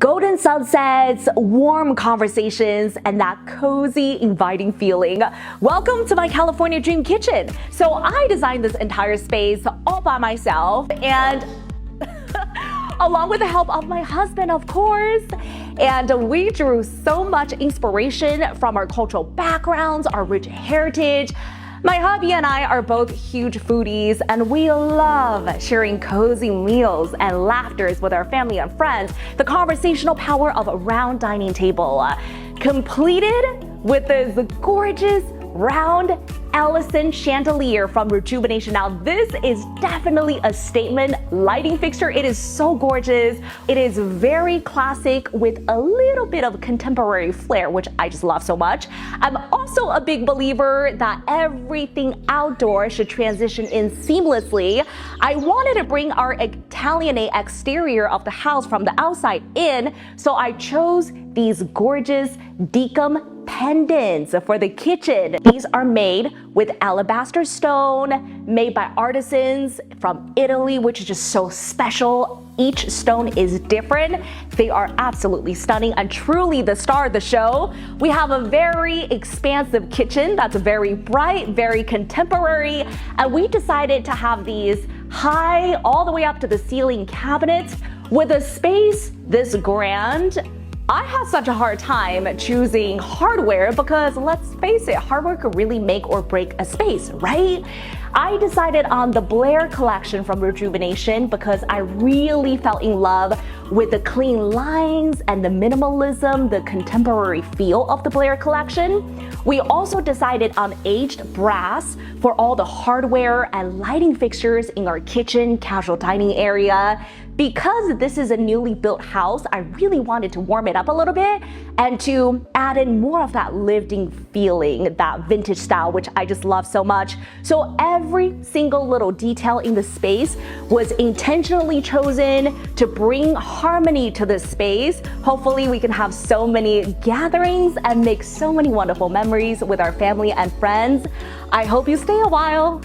Golden sunsets, warm conversations, and that cozy, inviting feeling. Welcome to my California dream kitchen. So I designed this entire space all by myself and along with the help of my husband, of course. And we drew so much inspiration from our cultural backgrounds, our rich heritage. My hubby and I are both huge foodies, and we love sharing cozy meals and laughters with our family and friends. The conversational power of a round dining table, completed with this gorgeous round Ellison chandelier from Rejuvenation. Now this is definitely a statement lighting fixture. It is so gorgeous. It is very classic with a little bit of contemporary flair, which I just love so much. I'm also a big believer that everything outdoor should transition in seamlessly. I wanted to bring our Italianate exterior of the house from the outside in, so I chose these gorgeous Dekum Pendants for the kitchen. These are made with alabaster stone, made by artisans from Italy, which is just so special. Each stone is different. They are absolutely stunning and truly the star of the show. We have a very expansive kitchen that's very bright, very contemporary, and we decided to have these high all the way up to the ceiling cabinets with a space this grand. I had such a hard time choosing hardware because, let's face it, hardware could really make or break a space, right? I decided on the Blair collection from Rejuvenation because I really fell in love with the clean lines and the minimalism, the contemporary feel of the Blair collection. We also decided on aged brass for all the hardware and lighting fixtures in our kitchen, casual dining area. Because this is a newly built house, I really wanted to warm it up a little bit and to add in more of that lived-in feeling, that vintage style, which I just love so much. So every single little detail in the space was intentionally chosen to bring harmony to the space. Hopefully we can have so many gatherings and make so many wonderful memories with our family and friends. I hope you stay a while.